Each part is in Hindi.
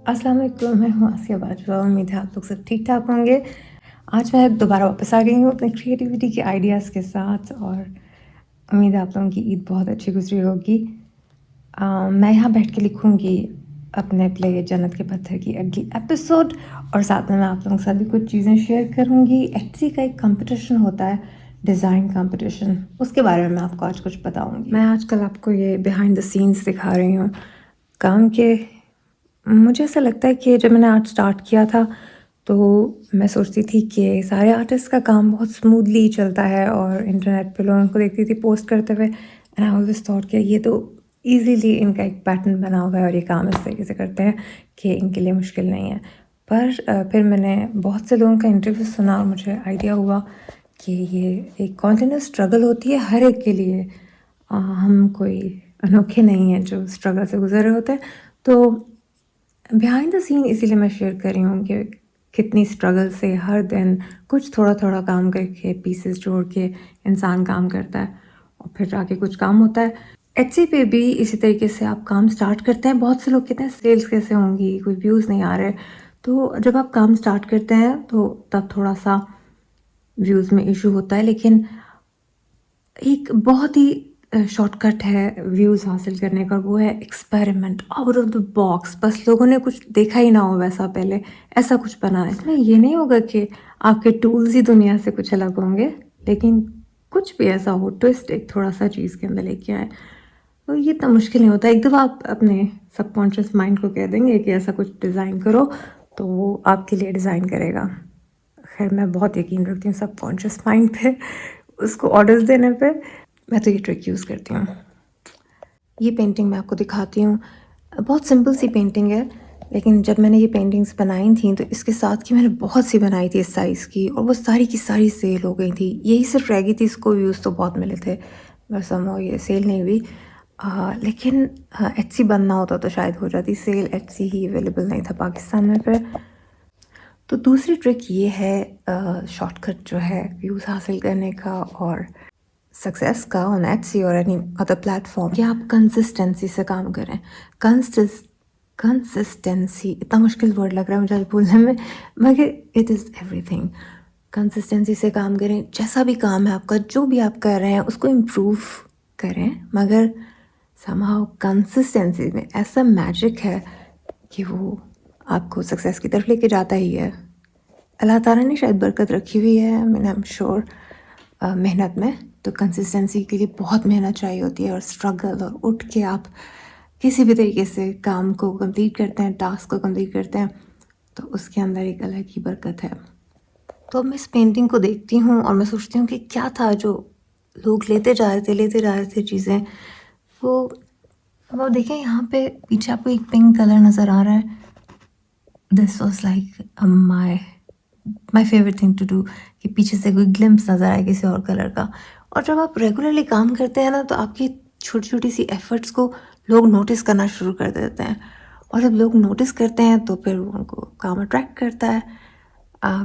अस्सलाम वालेकुम, मैं हूँ आसिया बाजवा। उम्मीद है आप लोग सब ठीक-ठाक होंगे। आज मैं दोबारा वापस आ गई हूँ अपने क्रिएटिविटी के आइडियाज़ के साथ और उम्मीद है आप लोगों की ईद बहुत अच्छी गुज़री होगी। मैं यहाँ बैठ के लिखूँगी अपने प्ले जन्नत के पत्थर की अगली एपिसोड और साथ में मैं आप लोगों के साथ भी कुछ चीज़ें शेयर करूँगी। एट्सी का एक कॉम्पिटिशन होता है, डिज़ाइन कॉम्पिटिशन, उसके बारे में मैं आपको आज कुछ बताऊँगी। मैं आजकल आपको ये बिहाइंड द सीन्स दिखा रही हूँ काम के। मुझे ऐसा लगता है कि जब मैंने आर्ट स्टार्ट किया था तो मैं सोचती थी कि सारे आर्टिस्ट का काम बहुत स्मूथली चलता है और इंटरनेट पे लोगों को देखती थी पोस्ट करते हुए एंड आई ऑलवेज थॉट कि ये तो इजीली इनका एक पैटर्न बना हुआ है और ये काम इस तरीके से करते हैं कि इनके लिए मुश्किल नहीं है। पर फिर मैंने बहुत से लोगों का इंटरव्यू सुना और मुझे आइडिया हुआ कि ये एक कॉन्टिन्यूस स्ट्रगल होती है हर एक के लिए। हम कोई अनोखे नहीं हैं जो स्ट्रगल से गुजर रहे होते हैं। तो बिहाइंड द सीन इसीलिए मैं शेयर कर रही हूँ कि कितनी स्ट्रगल से हर दिन कुछ थोड़ा थोड़ा काम करके पीसेस जोड़ के इंसान काम करता है और फिर जाके कुछ काम होता है। एट्सी पे भी इसी तरीके से आप काम स्टार्ट करते हैं। बहुत से लोग कहते हैं सेल्स कैसे होंगी, कोई व्यूज़ नहीं आ रहे। तो जब आप काम स्टार्ट करते हैं तो तब थोड़ा सा व्यूज़ में इशू होता है, लेकिन एक बहुत ही शॉर्टकट है व्यूज़ हासिल करने का, वो है experiment out of the box. बस लोगों ने कुछ देखा ही ना हो वैसा पहले, ऐसा कुछ बनाना है। इसमें ये नहीं होगा कि आपके टूल्स ही दुनिया से कुछ अलग होंगे, लेकिन कुछ भी ऐसा हो ट्विस्ट एक थोड़ा सा चीज़ के अंदर लेके आए तो ये इतना मुश्किल नहीं होता। एक दफ़ा आप अपने सबकॉन्शियस माइंड को कह देंगे कि ऐसा कुछ डिज़ाइन करो तो वो आपके लिए डिज़ाइन करेगा। खैर मैं बहुत यकीन रखती हूँ सबकॉन्शियस माइंड पे, उसको ऑर्डर्स देने पे। मैं तो ये ट्रिक यूज़ करती हूँ। ये पेंटिंग मैं आपको दिखाती हूँ। बहुत सिंपल सी पेंटिंग है, लेकिन जब मैंने ये पेंटिंग्स बनाई थी तो इसके साथ की मैंने बहुत सी बनाई थी इस साइज़ की और वो सारी की सारी सेल हो गई थी। यही सिर्फ रह गई थी, इसको व्यूज़ तो बहुत मिले थे बस समहाउ ये सेल नहीं हुई। लेकिन एट्सी बनना होता तो शायद हो जाती सेल। एट्सी ही अवेलेबल नहीं था पाकिस्तान में फिर। तो दूसरी ट्रिक ये है शॉर्टकट जो है व्यूज़ हासिल करने का और सक्सेस का ऑन एट्सी और एनी अदर प्लेटफॉर्म, कि आप कंसिस्टेंसी से काम करें। कंसिस्टेंसी इतना मुश्किल वर्ड लग रहा है मुझे आज बोलने में, मगर इट इज़ एवरीथिंग। कंसिस्टेंसी से काम करें। जैसा भी काम है आपका, जो भी आप कर रहे हैं उसको इम्प्रूव करें, मगर समहाउ कंसिस्टेंसी में ऐसा मैजिक है कि वो आपको सक्सेस की तरफ लेके जाता ही है। अल्लाह ताला ने शायद बरकत रखी हुई है, आई एम श्योर, मेहनत में। तो कंसिस्टेंसी के लिए बहुत मेहनत चाहिए होती है और स्ट्रगल, और उठ के आप किसी भी तरीके से काम को कंप्लीट करते हैं, टास्क को कंप्लीट करते हैं, तो उसके अंदर एक अलग ही बरकत है। तो अब मैं इस पेंटिंग को देखती हूँ और मैं सोचती हूँ कि क्या था जो लोग लेते जा रहे थे चीज़ें। वो अब आप देखें यहाँ पे पीछे आपको एक पिंक कलर नज़र आ रहा है। This was like my favourite thing to do, कि पीछे से कोई ग्लिम्स नज़र आए किसी और कलर का। और जब आप रेगुलरली काम करते हैं ना तो आपकी छोटी छोटी सी एफर्ट्स को लोग नोटिस करना शुरू कर देते हैं, और जब लोग नोटिस करते हैं तो फिर उनको काम अट्रैक्ट करता है।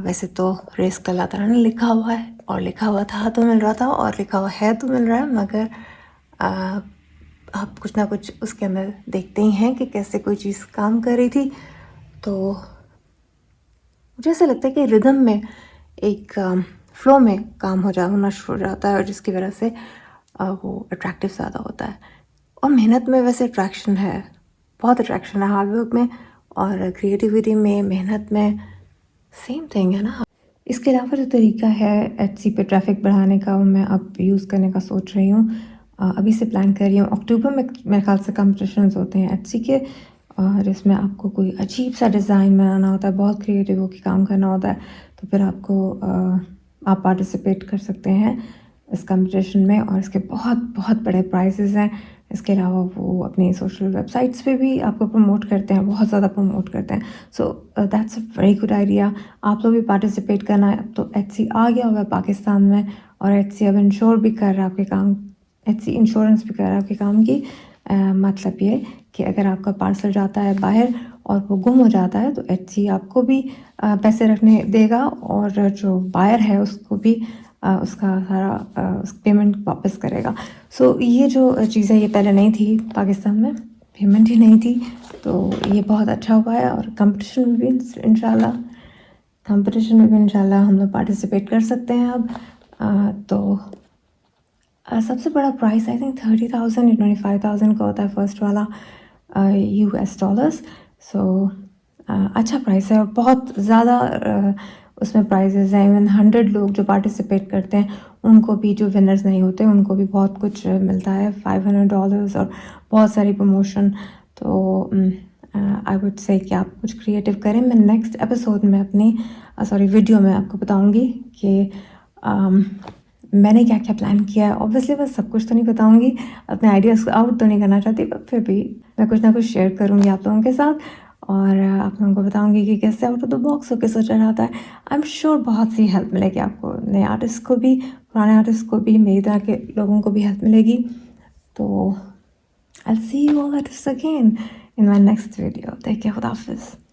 वैसे तो रिस्क अल्लाह ताला ने लिखा हुआ है, और लिखा हुआ था तो मिल रहा था, और लिखा हुआ है तो मिल रहा है, मगर आ, आप कुछ ना कुछ उसके अंदर देखते ही हैं कि कैसे कोई चीज़ काम कर रही थी। तो मुझे ऐसा लगता है कि रिदम में एक फ्लो में काम होना शुरू हो जाता है, और जिसकी वजह से वो अट्रैक्टिव ज़्यादा होता है। और मेहनत में वैसे अट्रैक्शन है, बहुत अट्रैक्शन है हार्ड वर्क में, और क्रिएटिविटी में, मेहनत में सेम थिंग है ना। इसके अलावा जो तरीका है एट्सी पे ट्रैफिक बढ़ाने का, वो मैं अब यूज़ करने का सोच रही हूँ। अभी से प्लान कर रही हूँ। अक्टूबर में मेरे ख्याल से कॉम्पिटिशन्स होते हैं एट्सी के, और इसमें आपको कोई अजीब सा डिज़ाइन बनाना होता है, बहुत क्रिएटिव होकर काम करना होता है। तो फिर आप पार्टिसिपेट कर सकते हैं इस कंपटीशन में, और इसके बहुत बहुत बड़े प्राइजेज़ हैं। इसके अलावा वो अपनी सोशल वेबसाइट्स पे भी आपको प्रमोट करते हैं, बहुत ज़्यादा प्रमोट करते हैं। So that's a very good idea. आप लोग भी पार्टिसिपेट करना है। अब तो एट्सी आ गया हुआ है पाकिस्तान में, और एट्सी अब इंश्योर भी कर रहा है आपके काम, एट्सी इंश्योरेंस भी कर रहा है आपके काम की। मतलब ये कि अगर आपका पार्सल जाता है बाहर और वो गुम हो जाता है तो एट्सी आपको भी पैसे रखने देगा, और जो बायर है उसको भी उसका सारा पेमेंट वापस करेगा। सो ये जो चीज़ है ये पहले नहीं थी पाकिस्तान में, पेमेंट ही नहीं थी, तो ये बहुत अच्छा हुआ है। और कंपटीशन में भी इंशाल्लाह हम लोग पार्टिसिपेट कर सकते हैं अब। तो सबसे बड़ा प्राइस आई थिंक 30,000 या 25,000 का होता है फर्स्ट वाला $US। सो अच्छा प्राइस है और बहुत ज़्यादा उसमें प्राइजेज़ हैं। इवन 100 लोग जो पार्टिसिपेट करते हैं उनको भी, जो विनर्स नहीं होते उनको भी बहुत कुछ मिलता है, $500 और बहुत सारी प्रमोशन। तो आई वुड से कि आप कुछ क्रिएटिव करें। मैं नेक्स्ट एपिसोड में अपनी वीडियो में आपको बताऊंगी कि मैंने क्या क्या प्लान किया है। ऑब्वियसली मैं सब कुछ तो नहीं बताऊंगी, अपने आइडियाज़ आउट तो नहीं करना चाहती, पर फिर भी मैं कुछ ना कुछ शेयर करूंगी आप लोगों के साथ और आप लोगों को बताऊंगी कि कैसे आउट ऑफ द बॉक्स होकर सोचा जाता है। आई एम श्योर बहुत सी हेल्प मिलेगी आपको, नए आर्टिस्ट को भी, पुराने आर्टिस्ट को भी, मेरी तरह के लोगों को भी हेल्प मिलेगी। तो I'll see you all artists again in my next video. Take care. Khuda Hafiz.